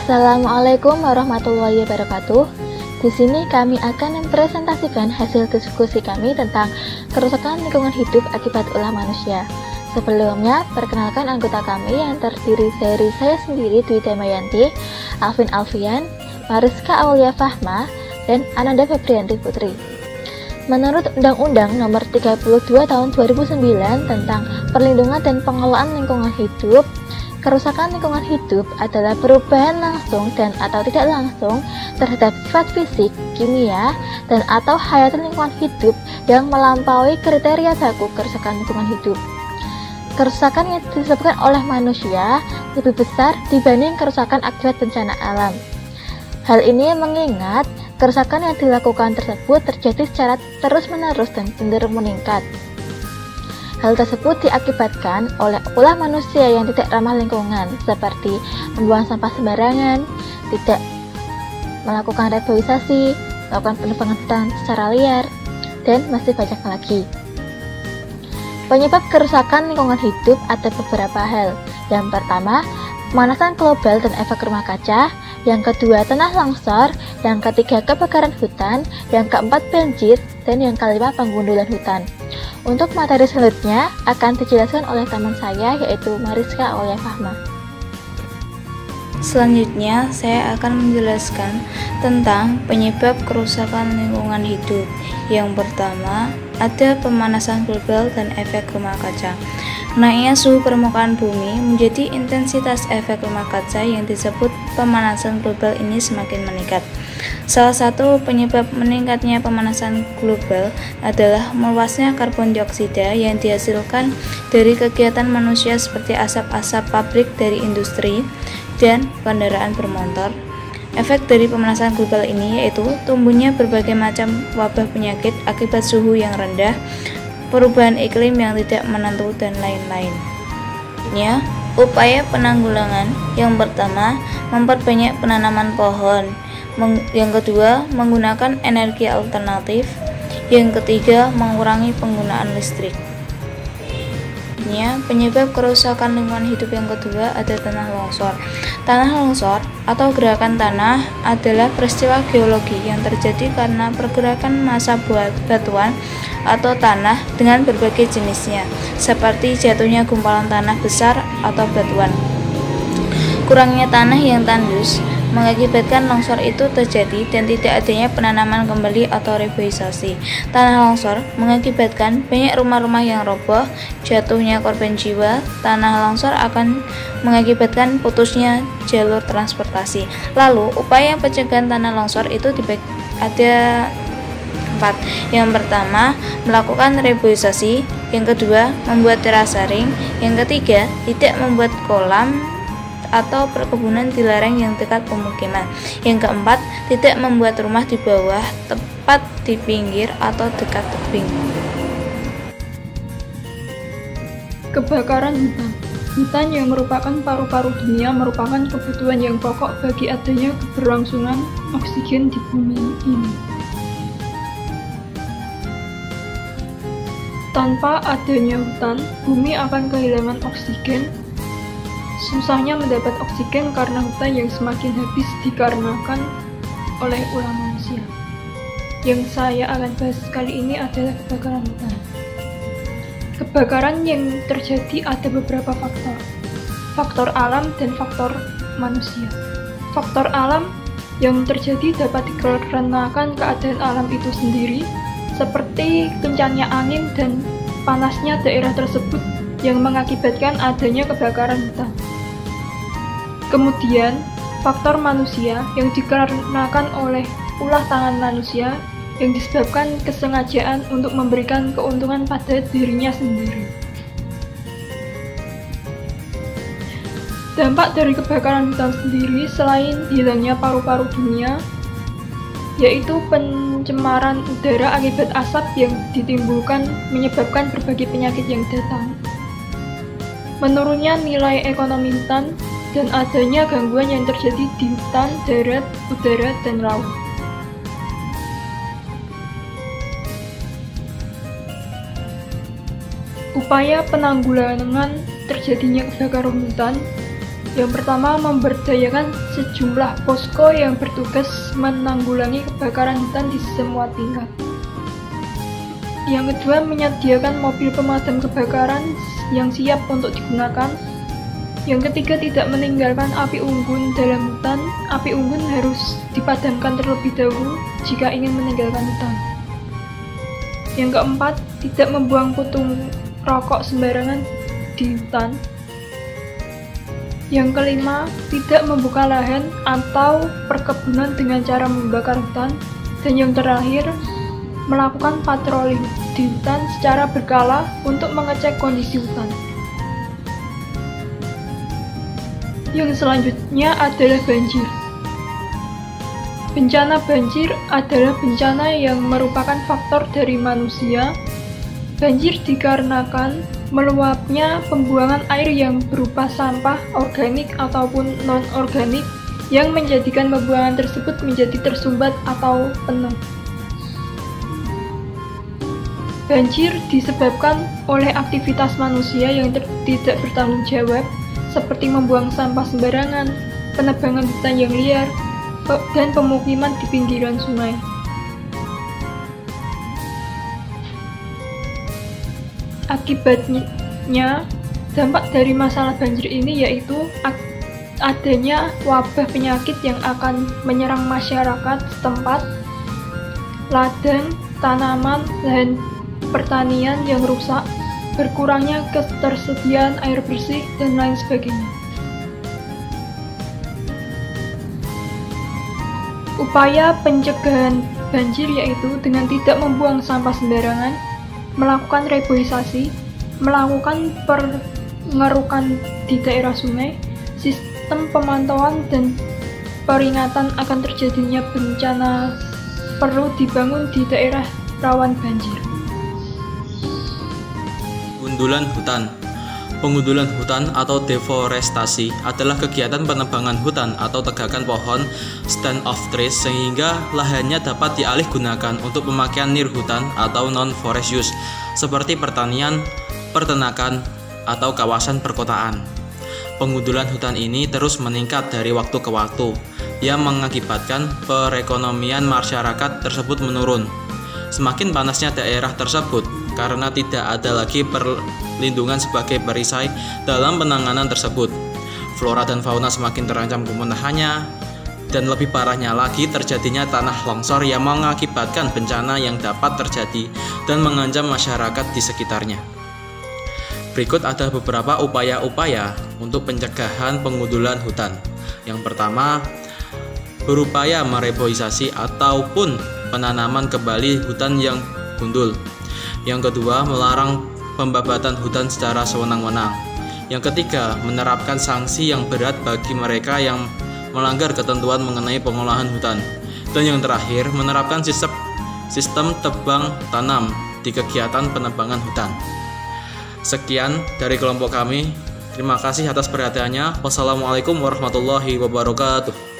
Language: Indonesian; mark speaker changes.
Speaker 1: Assalamualaikum warahmatullahi wabarakatuh. Di sini kami akan mempresentasikan hasil diskusi kami tentang kerusakan lingkungan hidup akibat ulah manusia. Sebelumnya, perkenalkan anggota kami yang terdiri dari saya sendiri, Dwi Damayanti, Alvin Alfian, Mariska Aulia Fahma, dan Ananda Febrianti Putri. Menurut Undang-Undang Nomor 32 Tahun 2009 tentang Perlindungan dan Pengelolaan Lingkungan Hidup, kerusakan lingkungan hidup adalah perubahan langsung dan atau tidak langsung terhadap sifat fisik, kimia, dan atau hayati lingkungan hidup yang melampaui kriteria baku kerusakan lingkungan hidup. Kerusakan yang disebabkan oleh manusia lebih besar dibanding kerusakan akibat bencana alam. Hal ini mengingat kerusakan yang dilakukan tersebut terjadi secara terus-menerus dan cenderung meningkat. Hal tersebut diakibatkan oleh ulah manusia yang tidak ramah lingkungan, seperti membuang sampah sembarangan, tidak melakukan reboisasi, melakukan penebangan hutan secara liar, dan masih banyak lagi. Penyebab kerusakan lingkungan hidup ada beberapa hal. Yang pertama, pemanasan global dan efek rumah kaca. Yang kedua, tanah longsor. Yang ketiga, kebakaran hutan. Yang keempat, banjir. Dan yang kelima, penggundulan hutan. Untuk materi selanjutnya akan dijelaskan oleh teman saya, yaitu Mariska Aulia Fahma.
Speaker 2: Selanjutnya, saya akan menjelaskan tentang penyebab kerusakan lingkungan hidup. Yang pertama, ada pemanasan global dan efek rumah kaca. Naiknya suhu permukaan bumi menjadi intensitas efek rumah kaca yang disebut pemanasan global ini semakin meningkat. Salah satu penyebab meningkatnya pemanasan global adalah meluasnya karbon dioksida yang dihasilkan dari kegiatan manusia seperti asap-asap pabrik dari industri dan kendaraan bermotor. Efek dari pemanasan global ini yaitu tumbuhnya berbagai macam wabah penyakit akibat suhu yang rendah, perubahan iklim yang tidak menentu, dan lain-lain. Upaya penanggulangan yang pertama, memperbanyak penanaman pohon. Yang kedua, menggunakan energi alternatif. Yang ketiga, mengurangi penggunaan listrik. Penyebab kerusakan lingkungan hidup yang kedua ada tanah longsor. Tanah longsor atau gerakan tanah adalah peristiwa geologi yang terjadi karena pergerakan massa batuan atau tanah dengan berbagai jenisnya, seperti jatuhnya gumpalan tanah besar atau batuan. Kurangnya tanah yang tandus mengakibatkan longsor itu terjadi dan tidak adanya penanaman kembali atau reboisasi. Tanah longsor mengakibatkan banyak rumah-rumah yang roboh, jatuhnya korban jiwa. Tanah longsor akan mengakibatkan putusnya jalur transportasi. Lalu, upaya pencegahan tanah longsor itu ada 4. Yang pertama, melakukan reboisasi. Yang kedua, membuat terasering. Yang ketiga, tidak membuat kolam atau perkebunan di lereng yang dekat pemukiman. Yang keempat, tidak membuat rumah di bawah, tepat di pinggir atau dekat tebing.
Speaker 3: Kebakaran hutan. Hutan yang merupakan paru-paru dunia merupakan kebutuhan yang pokok bagi adanya keberlangsungan oksigen di bumi ini. Tanpa adanya hutan, bumi akan kehilangan oksigen. Susahnya mendapat oksigen karena hutan yang semakin habis dikarenakan oleh ulah manusia. Yang saya akan bahas kali ini adalah kebakaran hutan. Kebakaran yang terjadi ada beberapa faktor. Faktor alam dan faktor manusia. Faktor alam yang terjadi dapat dikarenakan keadaan alam itu sendiri, seperti kencangnya angin dan panasnya daerah tersebut yang mengakibatkan adanya kebakaran hutan. Kemudian, faktor manusia yang dikarenakan oleh ulah tangan manusia yang disebabkan kesengajaan untuk memberikan keuntungan pada dirinya sendiri. Dampak dari kebakaran hutan sendiri selain hilangnya paru-paru dunia, yaitu pencemaran udara akibat asap yang ditimbulkan menyebabkan berbagai penyakit yang datang, menurunnya nilai ekonomi hutan, dan adanya gangguan yang terjadi di hutan, darat, udara, dan laut. Upaya penanggulangan terjadinya kebakaran hutan Yang pertama, memberdayakan sejumlah posko yang bertugas menanggulangi kebakaran hutan di semua tingkat. Yang kedua, menyediakan mobil pemadam kebakaran yang siap untuk digunakan. Yang ketiga, tidak meninggalkan api unggun dalam hutan. Api unggun harus dipadamkan terlebih dahulu jika ingin meninggalkan hutan. Yang keempat, tidak membuang puntung rokok sembarangan di hutan. Yang kelima, tidak membuka lahan atau perkebunan dengan cara membakar hutan. Dan yang terakhir, melakukan patroli di hutan secara berkala untuk mengecek kondisi hutan. Yang selanjutnya adalah banjir. Bencana banjir adalah bencana yang merupakan faktor dari manusia. Banjir dikarenakan meluapnya pembuangan air yang berupa sampah organik ataupun non-organik yang menjadikan pembuangan tersebut menjadi tersumbat atau penuh. Banjir disebabkan oleh aktivitas manusia yang tidak bertanggung jawab, seperti membuang sampah sembarangan, penebangan hutan yang liar, dan pemukiman di pinggiran sungai. Akibatnya, dampak dari masalah banjir ini yaitu adanya wabah penyakit yang akan menyerang masyarakat setempat, ladang, tanaman, lahan pertanian yang rusak, berkurangnya ketersediaan air bersih, dan lain sebagainya. Upaya pencegahan banjir yaitu dengan tidak membuang sampah sembarangan, melakukan reboisasi, melakukan pengerukan di daerah sungai, sistem pemantauan dan peringatan akan terjadinya bencana perlu dibangun di daerah rawan banjir.
Speaker 4: Pengundulan hutan. Pengundulan hutan atau deforestasi adalah kegiatan penebangan hutan atau tegakan pohon stand of trees sehingga lahannya dapat dialih gunakan untuk pemakaian nirhutan atau non-forest use seperti pertanian, peternakan, atau kawasan perkotaan. Pengundulan hutan ini terus meningkat dari waktu ke waktu yang mengakibatkan perekonomian masyarakat tersebut menurun. Semakin panasnya daerah tersebut karena tidak ada lagi perlindungan sebagai perisai dalam penanganan tersebut. Flora dan fauna semakin terancam kepunahannya, dan lebih parahnya lagi terjadinya tanah longsor yang mengakibatkan bencana yang dapat terjadi dan mengancam masyarakat di sekitarnya. Berikut ada beberapa upaya-upaya untuk pencegahan pengundulan hutan. Yang pertama, berupaya mereboisasi ataupun penanaman kembali hutan yang gundul. Yang kedua, melarang pembabatan hutan secara sewenang-wenang. Yang ketiga, menerapkan sanksi yang berat bagi mereka yang melanggar ketentuan mengenai pengolahan hutan. Dan yang terakhir, menerapkan sistem tebang tanam di kegiatan penebangan hutan. Sekian dari kelompok kami. Terima kasih atas perhatiannya. Wassalamualaikum warahmatullahi wabarakatuh.